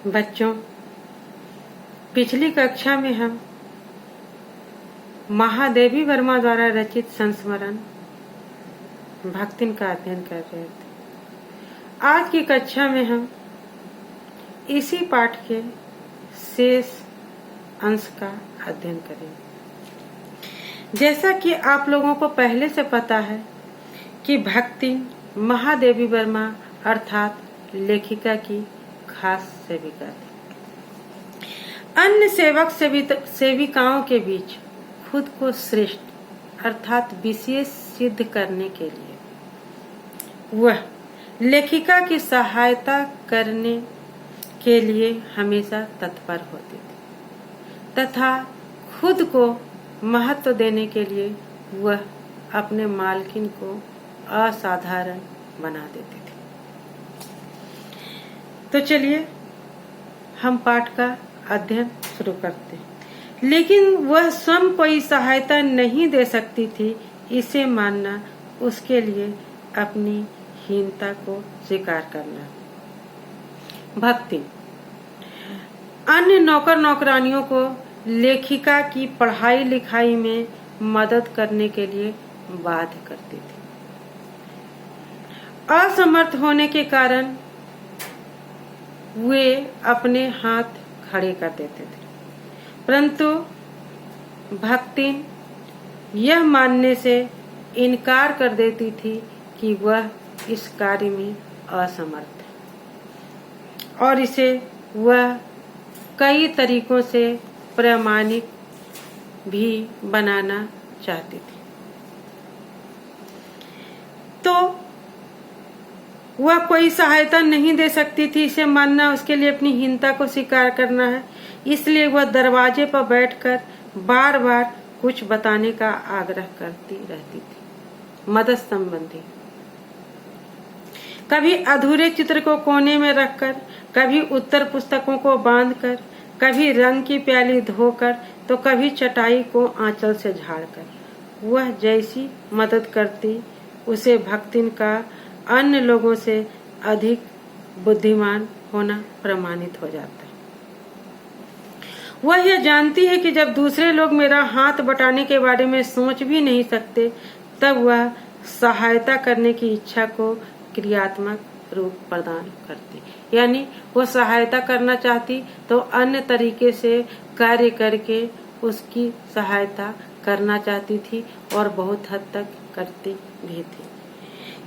बच्चों, पिछली कक्षा में हम महादेवी वर्मा द्वारा रचित संस्मरण भक्तिन का अध्ययन कर रहे थे। आज की कक्षा में हम इसी पाठ के शेष अंश का अध्ययन करेंगे। जैसा कि आप लोगों को पहले से पता है कि भक्तिन महादेवी वर्मा अर्थात लेखिका की खास सेविका थी। अन्य सेवक सेविकाओं के बीच खुद को श्रेष्ठ अर्थात विशेष सिद्ध करने के लिए वह लेखिका की सहायता करने के लिए हमेशा तत्पर होती थी तथा खुद को महत्व देने के लिए वह अपने मालकिन को असाधारण बना देती थी। तो चलिए हम पाठ का अध्ययन शुरू करते हैं। लेकिन वह स्वयं कोई सहायता नहीं दे सकती थी, इसे मानना उसके लिए अपनी हीनता को स्वीकार करना। भक्ति अन्य नौकर नौकरानियों को लेखिका की पढ़ाई लिखाई में मदद करने के लिए बाध्य करती थी। असमर्थ होने के कारण वे अपने हाथ खड़े कर देते थे, परंतु भक्तिन यह मानने से इनकार कर देती थी कि वह इस कार्य में असमर्थ है और इसे वह कई तरीकों से प्रामाणिक भी बनाना चाहती थी। तो वह कोई सहायता नहीं दे सकती थी, इसे मानना उसके लिए अपनी हीनता को स्वीकार करना है। इसलिए वह दरवाजे पर बैठकर बार बार कुछ बताने का आग्रह करती रहती थी। मदद संबंधी कभी अधूरे चित्र को कोने में रखकर, कभी उत्तर पुस्तकों को बांधकर, कभी रंग की प्याली धोकर, तो कभी चटाई को आंचल से झाड़कर। वह जैसी मदद करती उसे भक्तिन का अन्य लोगों से अधिक बुद्धिमान होना प्रमाणित हो जाता है। वह यह जानती है कि जब दूसरे लोग मेरा हाथ बटाने के बारे में सोच भी नहीं सकते, तब वह सहायता करने की इच्छा को क्रियात्मक रूप प्रदान करती। यानी वो सहायता करना चाहती तो अन्य तरीके से कार्य करके उसकी सहायता करना चाहती थी और बहुत हद तक करती भी थी।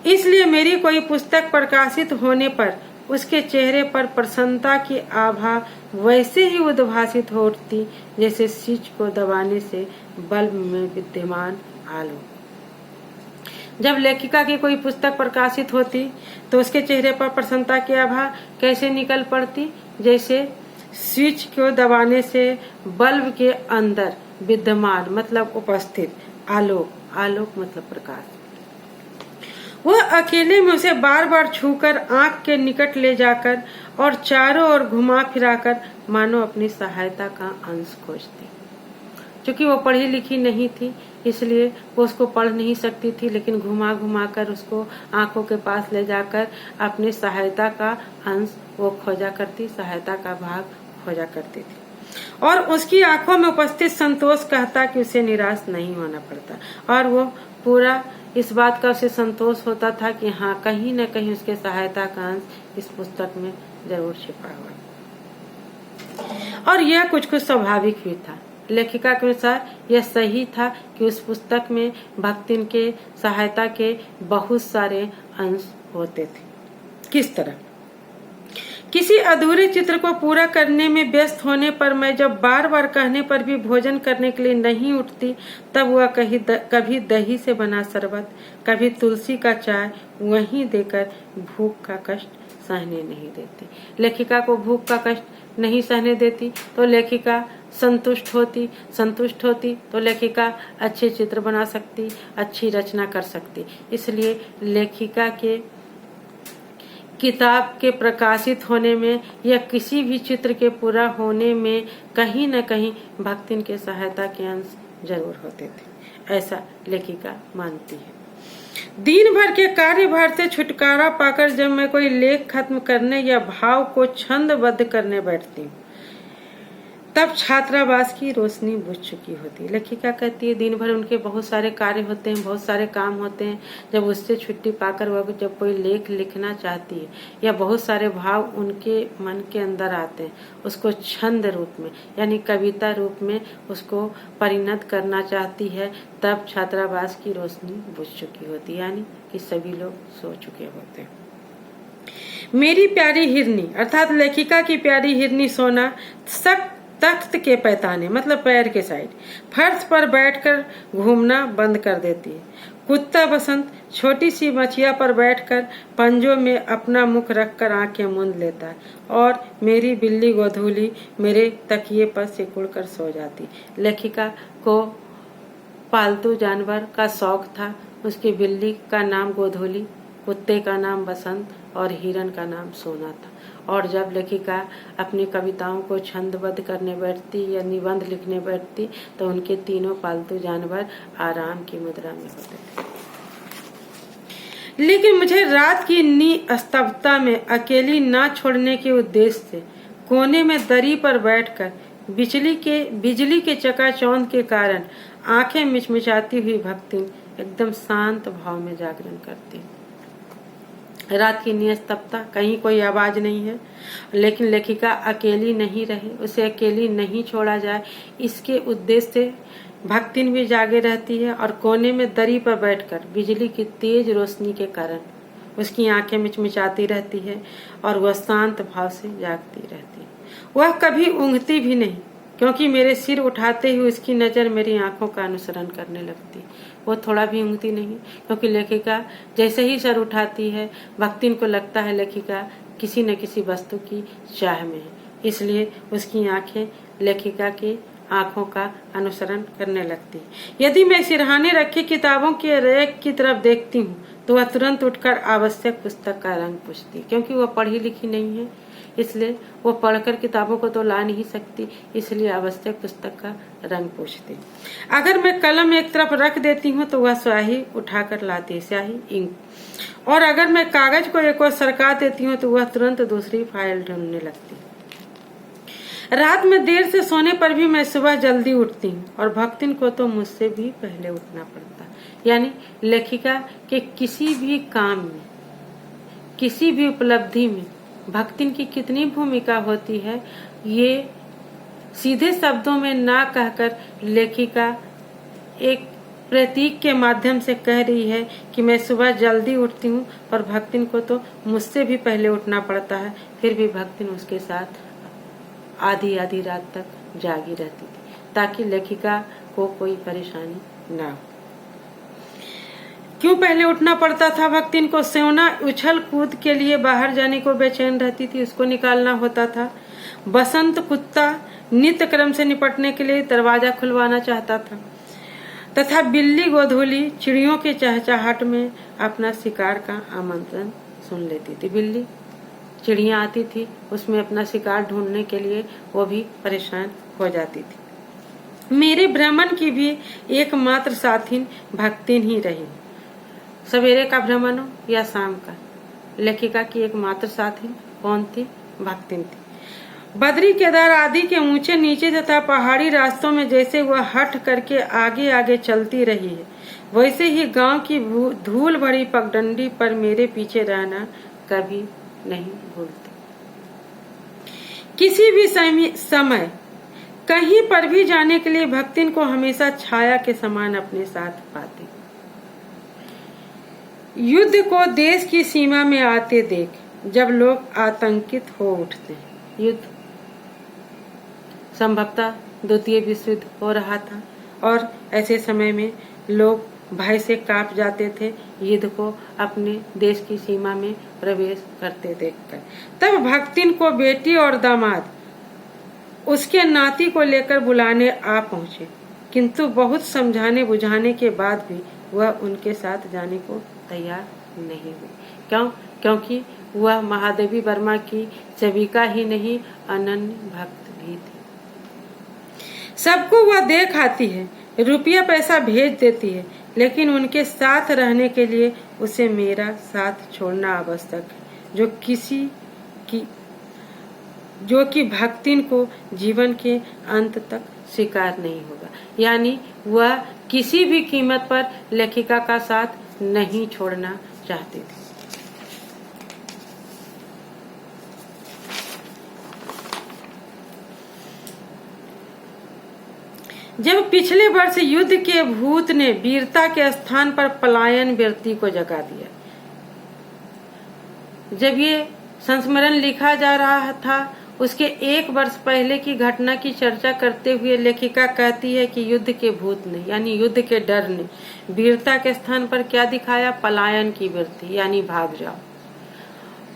इसलिए मेरी कोई पुस्तक प्रकाशित होने पर उसके चेहरे पर प्रसन्नता की आभा वैसे ही उद्भासित होती जैसे स्विच को दबाने से बल्ब में विद्यमान आलोक। जब लेखिका की कोई पुस्तक प्रकाशित होती तो उसके चेहरे पर प्रसन्नता की आभा कैसे निकल पड़ती, जैसे स्विच को दबाने से बल्ब के अंदर विद्यमान मतलब उपस्थित आलोक, आलोक मतलब प्रकाश। वह अकेले में उसे बार बार छूकर आंख के निकट ले जाकर और चारों ओर घुमा फिराकर मानो अपनी सहायता का अंश खोजती। क्योंकि वो पढ़ी लिखी नहीं थी, इसलिए वो उसको पढ़ नहीं सकती थी, लेकिन घुमा घुमा कर उसको आंखों के पास ले जाकर अपनी सहायता का अंश वो खोजा करती, सहायता का भाग खोजा करती थी। और उसकी आंखों में उपस्थित संतोष कहता कि उसे निराश नहीं होना पड़ता, और वो पूरा इस बात का उसे संतोष होता था कि हाँ, कहीं न कहीं उसके सहायता का अंश इस पुस्तक में जरूर छिपा हुआ। और यह कुछ कुछ स्वाभाविक भी था। लेखिका के अनुसार यह सही था कि उस पुस्तक में भक्तिन के सहायता के बहुत सारे अंश होते थे। किस तरह? किसी अधूरे चित्र को पूरा करने में व्यस्त होने पर मैं जब बार बार कहने पर भी भोजन करने के लिए नहीं उठती, तब वह कभी दही से बना शरबत, कभी तुलसी का चाय वहीं देकर भूख का कष्ट सहने नहीं देती। लेखिका को भूख का कष्ट नहीं सहने देती तो लेखिका संतुष्ट होती तो लेखिका अच्छे चित्र बना सकती, अच्छी रचना कर सकती। इसलिए लेखिका के किताब के प्रकाशित होने में या किसी भी चित्र के पूरा होने में कहीं न कहीं भक्तिन के सहायता के अंश जरूर होते थे, ऐसा लेखिका मानती है। दिन भर के कार्यभार से छुटकारा पाकर जब मैं कोई लेख खत्म करने या भाव को छंदबद्ध करने बैठती हूँ, तब छात्रावास की रोशनी बुझ चुकी होती है। लेखिका कहती है दिन भर उनके बहुत सारे कार्य होते हैं, बहुत सारे काम होते हैं। जब उससे छुट्टी पाकर वह जब कोई लेख लिखना चाहती है या बहुत सारे भाव उनके मन के अंदर आते हैं, उसको छंद रूप में यानी कविता रूप में उसको परिणत करना चाहती है, तब छात्रावास की रोशनी बुझ चुकी होती है, यानी कि सभी लोग सो चुके होते हैं। मेरी प्यारी हिरनी अर्थात लेखिका की प्यारी हिरनी सोना तख्त के पैताने मतलब पैर के साइड फर्श पर बैठकर घूमना बंद कर देती है। कुत्ता बसंत छोटी सी मछिया पर बैठकर पंजों में अपना मुख रखकर आंखें मूंद लेता है और मेरी बिल्ली गोधूली मेरे तकिए पर सिकुड़ कर सो जाती। लेखिका को पालतू जानवर का शौक था। उसकी बिल्ली का नाम गोधूली, कुत्ते का नाम बसंत और हिरन का नाम सोना था। और जब लेखिका अपनी कविताओं को छंदबद्ध करने बैठती या निबंध लिखने बैठती तो उनके तीनों पालतू जानवर आराम की मुद्रा में होते थे। लेकिन मुझे रात की निस्तब्धता में अकेली ना छोड़ने के उद्देश्य से कोने में दरी पर बैठकर बिजली के चकाचौंध के कारण आंखें मिचमिचाती हुई भक्तिन एकदम शांत भाव में जागरण करती। रात की निस्तब्धता, कहीं कोई आवाज नहीं है, लेकिन लेखिका अकेली नहीं रहे, उसे अकेली नहीं छोड़ा जाए, इसके उद्देश्य से भक्तिन भी जागे रहती है और कोने में दरी पर बैठकर बिजली की तेज रोशनी के कारण उसकी आंखें मिचमिचाती रहती है और वह शांत भाव से जागती रहती है। वह कभी ऊँघती भी नहीं, क्योंकि मेरे सिर उठाते ही उसकी नजर मेरी आंखों का अनुसरण करने लगती। वो थोड़ा भी ऊँघती नहीं, क्योंकि लेखिका जैसे ही सर उठाती है भक्तिन को लगता है लेखिका किसी न किसी वस्तु की चाह में है, इसलिए उसकी आंखें लेखिका की आंखों का अनुसरण करने लगती। यदि मैं सिरहाने रखी किताबों के रैक की तरफ देखती हूँ तो वह तुरंत उठकर आवश्यक पुस्तक का रंग पूछती, क्योंकि वह पढ़ी लिखी नहीं है, इसलिए वो पढ़कर किताबों को तो ला नहीं सकती, इसलिए आवश्यक पुस्तक का रंग पूछती। अगर मैं कलम एक तरफ रख देती हूँ तो वह स्याही उठाकर लाती, स्याही इंक, और अगर मैं कागज को एक और सरका देती हूँ तो वह तुरंत दूसरी फाइल ढूंढने लगती। रात में देर से सोने पर भी मैं सुबह जल्दी उठती हूँ और भक्तिन को तो मुझसे भी पहले उठना पड़ता। यानी लेखिका के किसी भी काम में, किसी भी उपलब्धि में भक्तिन की कितनी भूमिका होती है, ये सीधे शब्दों में ना कहकर लेखिका एक प्रतीक के माध्यम से कह रही है कि मैं सुबह जल्दी उठती हूँ और भक्तिन को तो मुझसे भी पहले उठना पड़ता है, फिर भी भक्तिन उसके साथ आधी आधी रात तक जागी रहती थी ताकि लेखिका को कोई परेशानी ना हो। क्यों पहले उठना पड़ता था भक्तिन को? सोना उछल कूद के लिए बाहर जाने को बेचैन रहती थी, उसको निकालना होता था। बसंत कुत्ता नित्य क्रम से निपटने के लिए दरवाजा खुलवाना चाहता था, तथा बिल्ली गोधूली चिड़ियों के चहचहाहट में अपना शिकार का आमंत्रण सुन लेती थी। बिल्ली चिड़िया आती थी, उसमें अपना शिकार ढूंढने के लिए वो भी परेशान हो जाती थी। मेरे भ्रमण की भी एकमात्र साथी भक्तिन ही रही, सवेरे का भ्रमण हो या शाम का। लेखिका की एकमात्र साथी कौन थी? भक्तिन थी। बद्री केदार आदि के ऊंचे नीचे तथा पहाड़ी रास्तों में जैसे वह हट करके आगे आगे चलती रही है, वैसे ही गांव की धूल भरी पगडंडी पर मेरे पीछे रहना कभी नहीं भूलती। किसी भी समय कहीं पर भी जाने के लिए भक्तिन को हमेशा छाया के समान अपने साथ पाती। युद्ध को देश की सीमा में आते देख जब लोग आतंकित हो उठते हैं, युद्ध संभवतः द्वितीय विश्व युद्ध हो रहा था और ऐसे समय में लोग भय से कांप जाते थे युद्ध को अपने देश की सीमा में प्रवेश करते देखकर। तब भक्तिन को बेटी और दामाद उसके नाती को लेकर बुलाने आ पहुंचे, किंतु बहुत समझाने बुझाने के बाद भी वह उनके साथ जाने को तैयार नहीं हुई। क्यों? क्योंकि वह महादेवी वर्मा की सेविका ही नहीं, अनन्य भक्त भी थी। सबको वह देख आती है, रुपया पैसा भेज देती है, लेकिन उनके साथ रहने के लिए उसे मेरा साथ छोड़ना आवश्यक है, जो कि भक्तिन को जीवन के अंत तक स्वीकार नहीं होगा। यानी वह किसी भी कीमत पर लेखिका का साथ नहीं छोड़ना चाहते थे। जब पिछले वर्ष युद्ध के भूत ने वीरता के स्थान पर पलायन वृत्ति को जगा दिया, जब ये संस्मरण लिखा जा रहा था, उसके 1 वर्ष पहले की घटना की चर्चा करते हुए लेखिका कहती है कि युद्ध के भूत ने, यानी युद्ध के डर ने वीरता के स्थान पर क्या दिखाया? पलायन की वृत्ति, यानी भाग जाओ।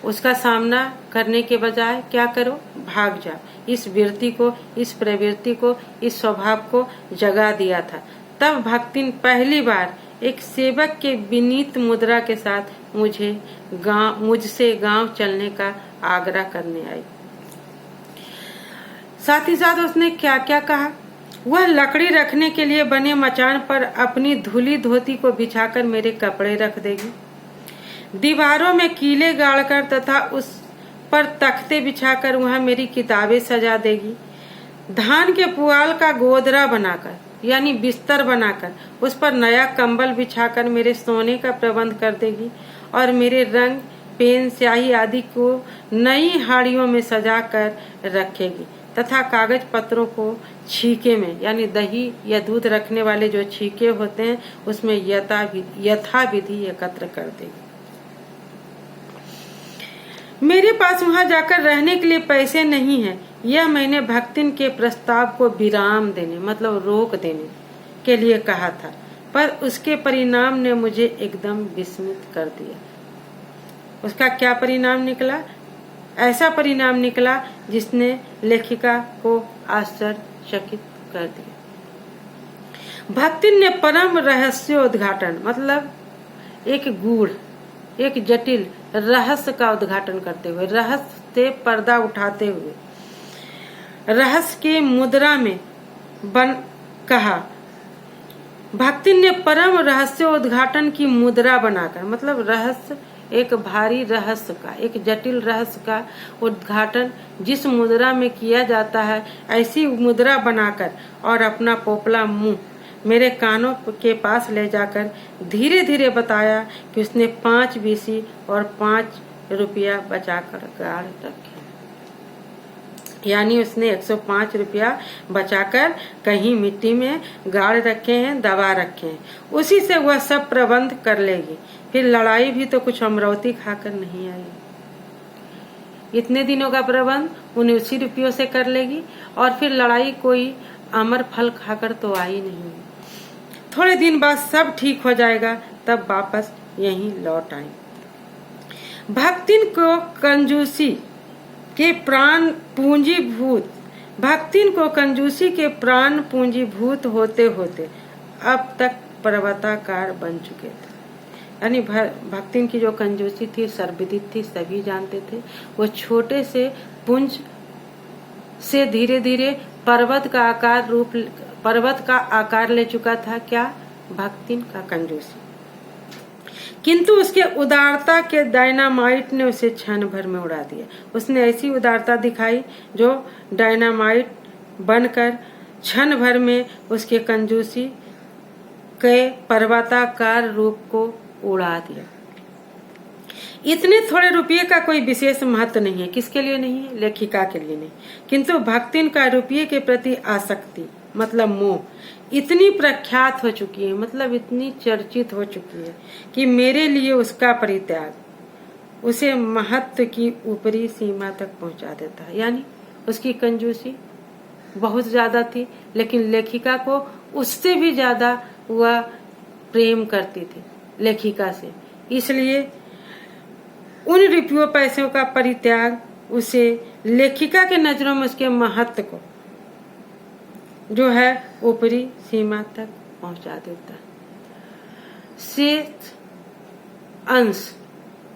उसका सामना करने के बजाय क्या करो? भाग जाओ। इस वृत्ति को, इस प्रवृत्ति को, इस स्वभाव को जगा दिया था। तब भक्तिन पहली बार एक सेवक के विनीत मुद्रा के साथ मुझसे गांव चलने का आग्रह करने आई। साथ ही साथ उसने क्या क्या कहा? वह लकड़ी रखने के लिए बने मचान पर अपनी धुली धोती को बिछाकर मेरे कपड़े रख देगी, दीवारों में कीले गाड़कर तथा उस पर तख्ते बिछाकर वहां मेरी किताबें सजा देगी, धान के पुआल का गोदरा बनाकर, यानी बिस्तर बनाकर उस पर नया कंबल बिछाकर मेरे सोने का प्रबंध कर देगी और मेरे रंग, पेन, स्याही आदि को नई हाड़ियों में सजा कर रखेगी तथा कागज पत्रों को छीके में, यानी दही या दूध रखने वाले जो छीके होते हैं उसमें यथाविधि एकत्र कर देगी। मेरे पास वहां जाकर रहने के लिए पैसे नहीं है, यह मैंने भक्तिन के प्रस्ताव को विराम देने, मतलब रोक देने के लिए कहा था, पर उसके परिणाम ने मुझे एकदम विस्मित कर दिया। उसका क्या परिणाम निकला? ऐसा परिणाम निकला जिसने लेखिका को आश्चर्यचकित कर दिया। भक्तिन ने परम रहस्योद्घाटन, मतलब एक गूढ़, एक जटिल रहस्य का उद्घाटन करते हुए, रहस्य से पर्दा उठाते हुए, रहस्य के मुद्रा में कहा। भक्तिन ने परम रहस्योद्घाटन की मुद्रा बनाकर, मतलब रहस्य, एक भारी रहस्य का, एक जटिल रहस्य का उद्घाटन जिस मुद्रा में किया जाता है, ऐसी मुद्रा बनाकर और अपना पोपला मुंह मेरे कानों के पास ले जाकर धीरे धीरे बताया कि उसने 5 बीसी और 5 रुपया बचाकर गाड़ रखे, यानी उसने 105 रुपया बचाकर कहीं मिट्टी में गाड़ रखे हैं, दबा रखे हैं, उसी से वह सब प्रबंध कर लेगी। फिर लड़ाई भी तो कुछ अमरौती खाकर नहीं आई, इतने दिनों का प्रबंध उन्हें उसी रुपयों से कर लेगी और फिर लड़ाई कोई अमर फल खाकर तो आई नहीं। थोड़े दिन बाद सब ठीक हो जाएगा, तब वापस यहीं लौट आई। भक्तिन को कंजूसी के प्राण पूंजीभूत होते होते अब तक पर्वताकार बन चुके थे। यानी भक्तिन की जो कंजूसी थी सर्वविदित थी, सभी जानते थे। वो छोटे से पुंज से धीरे धीरे पर्वत का आकार ले चुका था। क्या? भक्तिन का कंजूसी। किंतु उसके उदारता के डायनामाइट ने उसे क्षण भर में उड़ा दिया। उसने ऐसी उदारता दिखाई जो डायनामाइट बनकर क्षण भर में उसके कंजूसी के पर्वताकार रूप को उड़ा दिया। इतने थोड़े रुपये का कोई विशेष महत्व नहीं है। किसके लिए नहीं है? लेखिका के लिए नहीं। किंतु भक्तिन का रुपये के प्रति आसक्ति, मतलब मोह, इतनी प्रख्यात हो चुकी है, मतलब इतनी चर्चित हो चुकी है कि मेरे लिए उसका परित्याग उसे महत्व की ऊपरी सीमा तक पहुंचा देता है। यानी उसकी कंजूसी बहुत ज्यादा थी, लेकिन लेखिका को उससे भी ज्यादा वह प्रेम करती थी लेखिका से। इसलिए उन रुपयों पैसों का परित्याग उसे लेखिका के नजरों में उसके महत्व को जो है ऊपरी सीमा तक पहुंचा देता है। शेष अंश,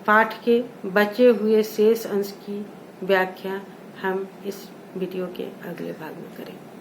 पाठ के बचे हुए शेष अंश की व्याख्या हम इस वीडियो के अगले भाग में करेंगे।